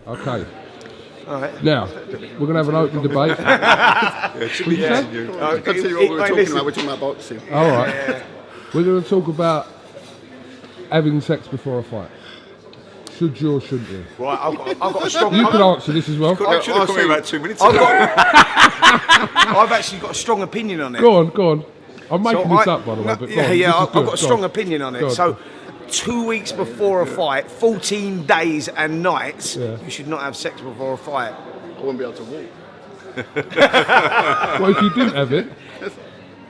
Okay. All right. Now, we're going to have an open debate. Continue what we were talking about. We're talking about boxing. All right. We're going to talk about having sex before a fight. Should you or shouldn't you? Right, I've got a strong... You can answer this as well. I should have come here about 2 minutes ago. I've actually got a strong opinion on it. Go on. I'm making this up, by the way. But I've got a strong opinion on it. So, 2 weeks before a fight, 14 days and nights, you should not have sex before a fight. I wouldn't be able to walk. Well, if you didn't have it...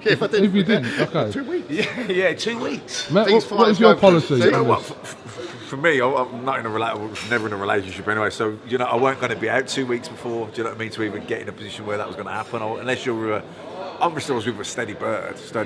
Yeah, if I didn't. If you didn't, okay. 2 weeks. Yeah, 2 weeks. Matt, what is your policy? You know what? For me, I'm not in a never in a relationship anyway. So I weren't going to be out 2 weeks before. Do you know what I mean? To even get in a position where that was going to happen, unless you're obviously I was with a steady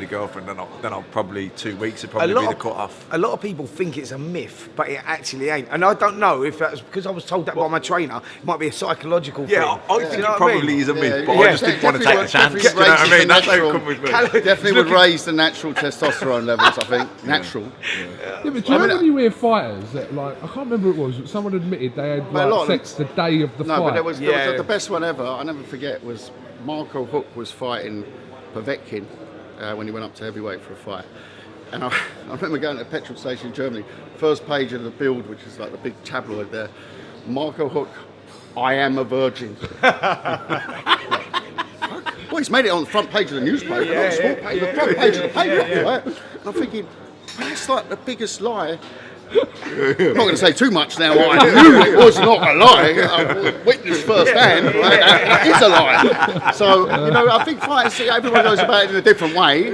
girlfriend, then I'll probably 2 weeks would probably be the cut off. A lot of people think it's a myth, but it actually ain't. And I don't know if that's because I was told that by my trainer. It might be a psychological thing. I think it probably is a myth, but I just didn't want to take the chance. Do you know what I mean? That's how it come with me. Definitely would raise the natural testosterone levels, I think. Natural. Yeah, but do you know when you hear fighters that, like, I can't remember who it was, but someone admitted they had sex the day of the fight. No, but there was the best one ever, I'll never forget, was Marco Hook was fighting Povetkin when he went up to heavyweight for a fight. And I remember going to a petrol station in Germany, first page of the Bild, which is like the big tabloid there, Marco Hook, I am a virgin. Well, he's made it on the front page of the newspaper, not the front page of the paper. Right? And I'm thinking, that's like the biggest lie. I'm not going to say too much now. I knew it was not a lie. I witnessed firsthand. Right? That is a lie. So I think fights. Everyone goes about it in a different way.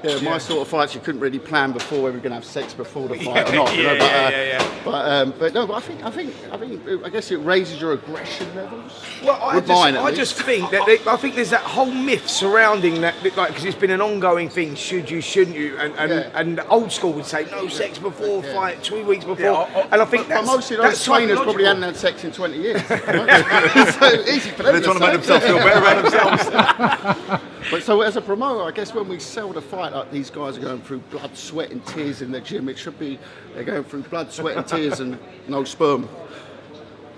Yeah, my sort of fights you couldn't really plan before whether you're going to have sex before the fight or not. But I guess it raises your aggression levels. Well, I just think that I think there's that whole myth surrounding that, like, because it's been an ongoing thing. Should you? Shouldn't you? And old school would say no sex before fight, 2 weeks before. And I think but most of those trainers probably hadn't had sex in 20 years. So easy for them. They're trying to make themselves feel better about themselves. But so as a promoter, I guess when we sell the fight, like these guys are going through blood, sweat and tears in the gym, it should be they're going through blood, sweat and tears and no sperm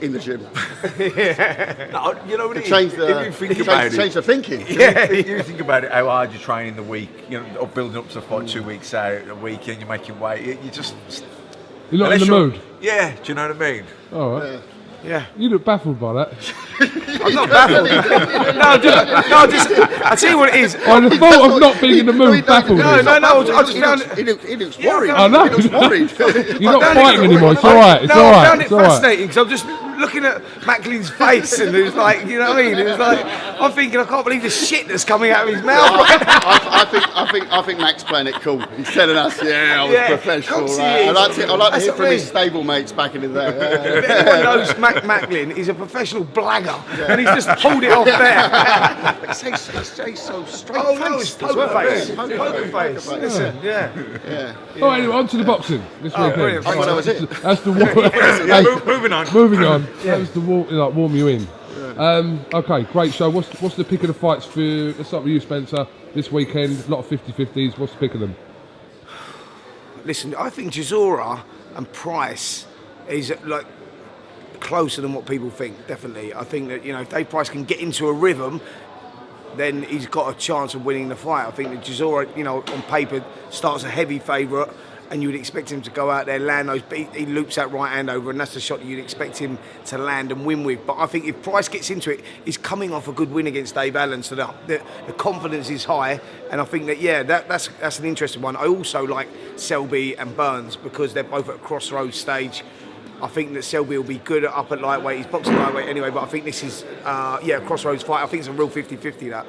in the gym. No, you know what it is? Change the thinking. Yeah, you think about it, how hard you train in the week, or building up to the fight 2 weeks out, a weekend, you're making weight, you just... You're not in the mood? Yeah, do you know what I mean? All right. Yeah. You look baffled by that. I'm not baffled. I tell you what it is. By the thought of not being in the mood baffled. No, I just found it. He looks worried. I know. He looks worried. You're not fighting anymore. It's all right. It's all right. I found it fascinating because I'm just looking at Macklin's face and it was like, you know what I mean? It was like, I'm thinking, I can't believe the shit that's coming out of his mouth. I think Mac's playing it cool. He's telling us, I was professional. Right? I like to hear from his stable mates back in the day. If anyone knows Macklin, he's a professional blagger, and he's just pulled it off there. He's so straight it's poker face. Poker face. Listen, Oh, anyway, on to the boxing this weekend. Brilliant. I thought that was it. That's the Moving on. Moving on. That was the warm you in. Okay, great show. What's the pick of the fights for? Let's start with you, Spencer. This weekend, a lot of 50-50s. What's the pick of them? Listen, I think Chisora and Price is like closer than what people think. Definitely, I think that if Dave Price can get into a rhythm, then he's got a chance of winning the fight. I think that Chisora, on paper, starts a heavy favourite. And you would expect him to go out there, land those beats. He loops that right hand over, and that's the shot that you'd expect him to land and win with. But I think if Price gets into it, he's coming off a good win against Dave Allen, so the confidence is high. And I think that that's an interesting one. I also like Selby and Burns because they're both at a crossroads stage. I think that Selby will be good up at lightweight. He's boxing lightweight anyway, but I think this is a crossroads fight. I think it's a real 50-50 that.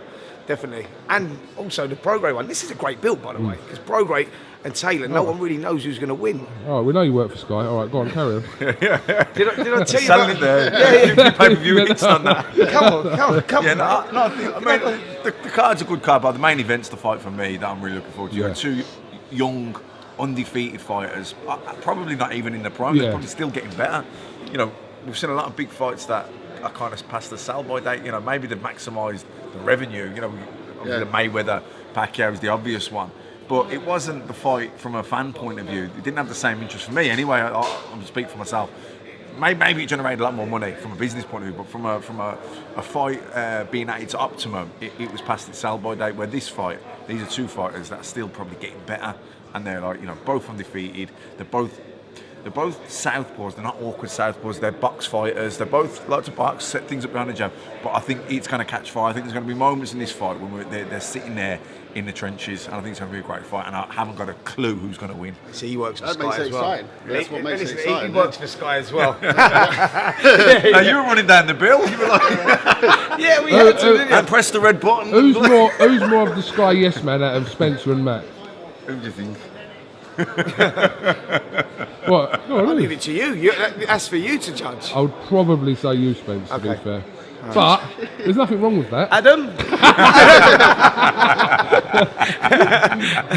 Definitely. And also the Prograis one. This is a great build, by the way, because Prograis and Taylor, no one really knows who's going to win. All right, we know you work for Sky. All right, go on, carry on. Did I tell you Selling about... it there. Pay-per-view hits on that. Come on. I mean, the card's a good card, but the main event's the fight for me that I'm really looking forward to. Yeah. Two young, undefeated fighters, probably not even in the prime, they're probably still getting better. We've seen a lot of big fights that are kind of past the sell-by date. Maybe they've maximised the revenue. The Mayweather, Pacquiao is the obvious one. But it wasn't the fight from a fan point of view. It didn't have the same interest for me anyway. I'm speaking for myself. maybe it generated a lot more money from a business point of view, but from a fight being at its optimum, it was past its sell-by date. Where this fight, these are two fighters that are still probably getting better, and they're like, both undefeated. They're both southpaws. They're not awkward southpaws. They're box fighters. They both like to box, set things up behind the jab. But I think it's going to catch fire. I think there's going to be moments in this fight when they're sitting there in the trenches, and I think it's going to be a great fight. And I haven't got a clue who's going to win. See, he works for That Sky makes it as well. exciting. That's what makes it exciting. He works for Sky as well. Now, you were running down the bill. You were like, Yeah, we had to, didn't we? and press the red button. Who's more of the Sky yes man out of Spencer and Matt? Who do you think? What? No, I'll leave it to you. That's for you to judge. I would probably say you, Spence, to be Okay. fair. But there's nothing wrong with that. Adam?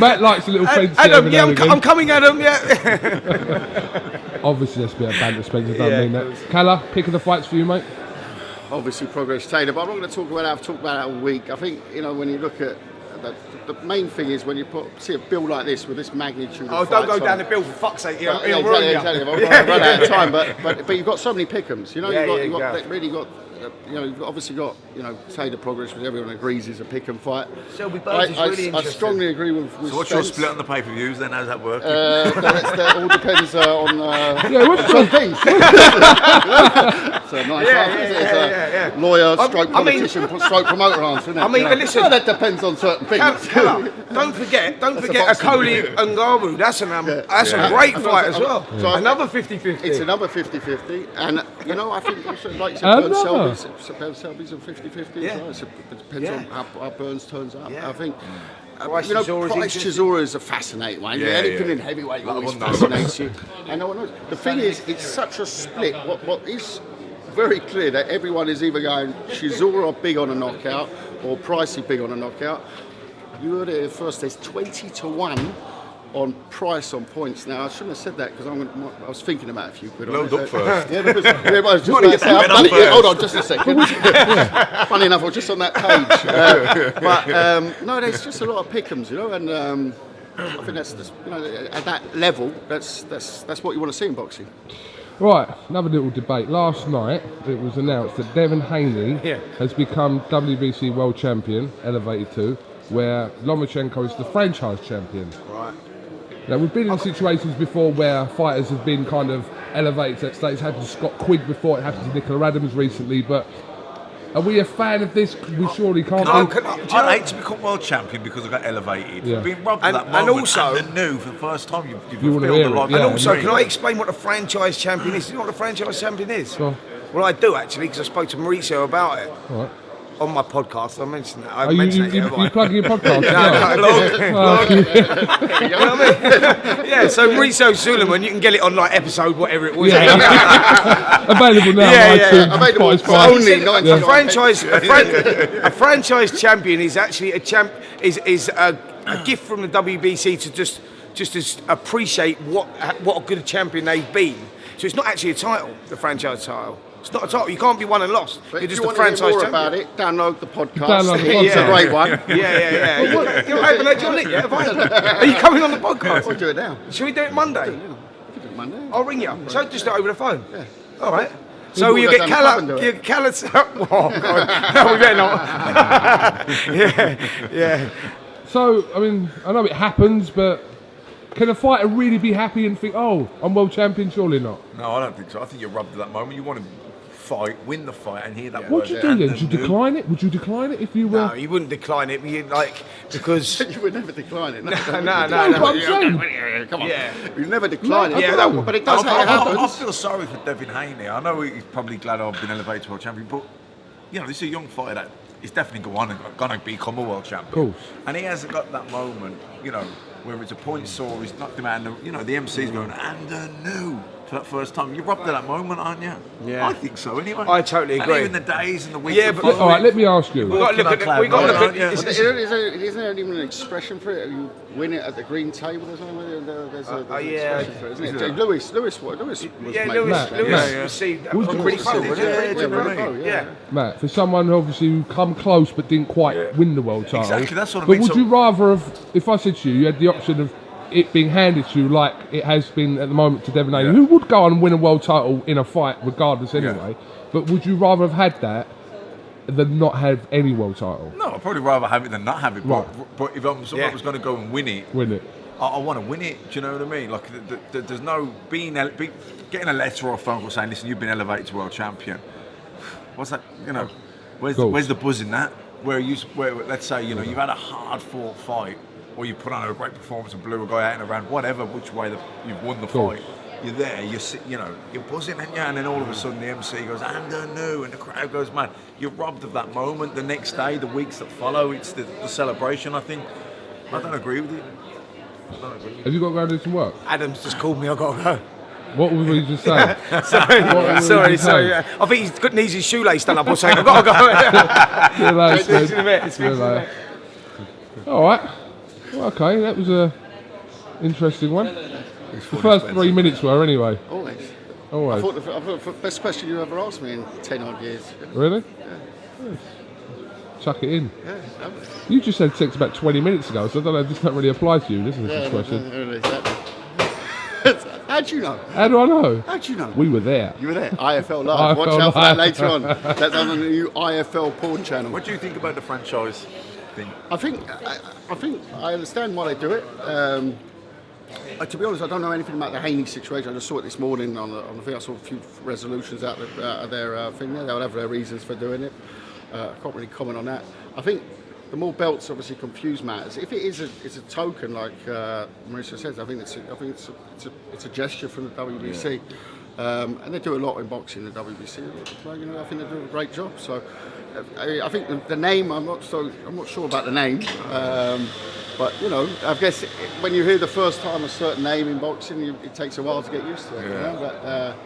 Matt likes a little fence Adam, every yeah, now and I'm again. coming, Adam, yeah. Obviously, that's a bit of banter, Spencer. Don't Yeah, mean that. Kalle, pick of the fights for you, mate. Obviously, Progress Taylor, but I'm not going to talk about that. I've talked about it all week. I think, when you look at the main thing is when you see a bill like this with this magnitude. Oh, of don't fights go down the bill for fuck's sake. Yeah, He'll exactly, ruin you. exactly. I've run out of time, but you've got so many pick'ems. You've obviously got Taylor Progress, which everyone agrees is a pick'em fight. Shelby Burns is really I interesting. strongly agree with So what's your Spence. split on the pay-per-views then? How's that work? That all depends on what's some things. So nice yeah. lawyer, I stroke mean- politician, stroke promoter answer, isn't it? I mean, listen- Well, that depends on certain things. Kalle, don't forget boxing Akoli and Ngaru. That's a great fight as well. So Another 50-50. It's another 50-50, and I think also, like you said, Burns Selby's a 50-50 Yeah. as well. It depends on how Burns turns up. Yeah. I think Price Chisora's Price interesting. Chisora is a fascinating one. Yeah, Anything yeah. in heavyweight Lot of always unknowns. fascinates you, and no one knows. The thing is, it's such a split. What is very clear that everyone is either going Chisora big on a knockout or Pricey big on a knockout. You heard it first. There's 20-1 on Price on points. Now I shouldn't have said that because I was thinking about a few quid. Load on it. up first. Yeah, because I was just wanna about to get say, the I've bet done on it. Yeah, hold on, first. just a second. Funny enough, I was just on that page. No, there's just a lot of pick'ems, and I think that's just, at that level, that's what you want to see in boxing. Right, another little debate. Last night, it was announced that Devin Haney has become WBC World Champion, elevated to, where Lomachenko is the franchise champion. Right. Now, we've been in situations before where fighters have been kind of elevated to that stage. It happened to Scott Quigg before, it happened to Nicola Adams recently, but are we a fan of this? We surely can't. I'd hate to become world champion because I got elevated. Yeah. Being robbed And- of that and moment also- and the new for the first time you've You wanna fulfilled hear the it, life. yeah. And also, agree. can I explain what the franchise champion is? You know what the franchise champion is? Go on. Well, I do actually, because I spoke to Maurizio about it All right. on my podcast. I mentioned that. I Are you mentioned it. you plugging your podcast? You know what I mean? Yeah, so Maurizio Suleiman, you can get it on like episode whatever it was. Available now. Yeah, on yeah, iTunes, available Spotify. for only He said 99 a franchise champion is actually is a gift from the WBC to just appreciate what a good champion they've been. So it's not actually a title, the franchise title. It's not a title. You can't be won and lost. But You're if just you a want to hear franchise more champion. about it, download the podcast. Download the It's a podcast. great one. Yeah. You haven't had your link yet, have I? Are you coming on the podcast? We'll do it now. Should we do it Monday? We can do it Monday. I'll ring you. So just do it over the phone. Yeah. All right. So you go get down the pub and do Kalle. it. Oh God! No, we better not. yeah. So, I mean, I know it happens, but can a fighter really be happy and think, oh, I'm world champion? Surely not. No, I don't think so. I think you're robbed of that moment. You want to fight, win the fight, and hear that word. What'd you do and then? the Would you new. decline it? Would you decline it if you were? No, you wouldn't decline it. Because. You would never decline it. No. But I'm saying, Come on. Yeah. You never decline No, it. I don't. But it does how it I happens. feel sorry for Devin Haney. I know he's probably glad I've been elevated to world champion, but this is a young fighter that is definitely going to become a world champion. Of course. And he hasn't got that moment, where it's a point sore, he's knocked him out, and the MC's going, and a new for that first time. You're robbed of that moment, aren't you? Yeah. I think so, anyway. I totally agree. And even the days and the weeks. Yeah, of but- following- all right, let me ask you. We've got to look at. We've got to look at. Isn't there even an expression for it? You win it at the green table or something? There's an yeah. expression for it, isn't it? Lewis was Yeah, made Lewis Matt. received that Would from you- Rick Cole, wasn't it? Yeah. Matt, for someone who obviously come close but didn't quite win the world title. Exactly, that's what I But mean, would so- you rather have, if I said to you, you had the option of it being handed to you like it has been at the moment to Devin Haney, who would go on and win a world title in a fight regardless anyway. But would you rather have had that than not have any world title? No, I'd probably rather have it than not have it. Right. But if someone was going to go and win it, I want to win it. Do you know what I mean? Like, there's no getting a letter or a phone call saying, "Listen, you've been elevated to world champion." What's that? You know, where's the buzz in that? Where let's say you've had a hard fought fight, or you put on a great performance and blew a guy out in a round, whatever, which way you've won the fight. You're there, you're buzzing, and then all of a sudden the MC goes, "And a new," and the crowd goes mad. You're robbed of that moment. The next day, the weeks that follow, it's the celebration. I think. I don't agree with you. Have you got to go and do some work? Adam's just called me. I've got to go. What were we just saying? sorry. I think he's needs his shoelace done up or something. I've got to go. See you later, See you later. All right. Well, okay, that was a interesting one. The first 3 minutes were anyway. Always. Always. I thought the best question you ever asked me in 10 odd years. Really? Yeah. Yes. Chuck it in. Yeah. You just said sex about 20 minutes ago, so I don't know if this doesn't really apply to you. This is a question. How'd you know? How do I know? How'd you know? We were there. You were there. IFL Live. Watch out for that later on. That's on the new IFL porn channel. What do you think about the franchise thing? I think I understand why they do it. To be honest, I don't know anything about the Haney situation. I just saw it this morning on the thing. I saw a few resolutions out of their thing there. They'll have their reasons for doing it. I can't really comment on that. I think the more belts obviously confuse matters. If it's a token, like Mauricio says, I think it's a gesture from the WBC, and they do a lot in boxing. The WBC, I think they do a great job. So I think the name, I'm not sure about the name, but I guess when you hear the first time a certain name in boxing, it takes a while to get used to it. But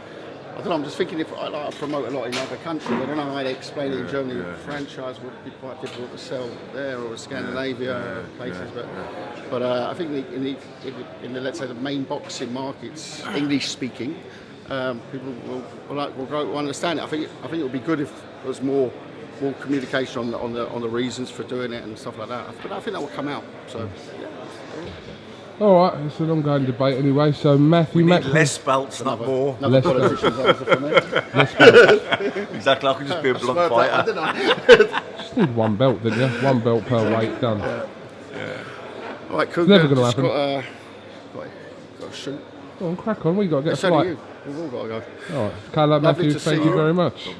I don't know, I'm just thinking if I promote a lot in other countries, I don't know how they explain it in Germany. Franchise would be quite difficult to sell there, or Scandinavia places. But I think in the let's say the main boxing markets, English speaking, people will understand it. I think it would be good if there was more communication on the reasons for doing it and stuff like that. But I think that will come out. So. All right, it's an ongoing debate anyway. So Matthew, Macklin, less belts, not more. Less belts. Exactly, I could just be a blunt fighter. Just need one belt, didn't you? One belt per weight, done. All right, KUGAN. It's never going to happen. Got to shoot. Go on, crack on. We got to get a So flight. do you. We've all got to go. All right, Kalle, Matthew, thank you very much.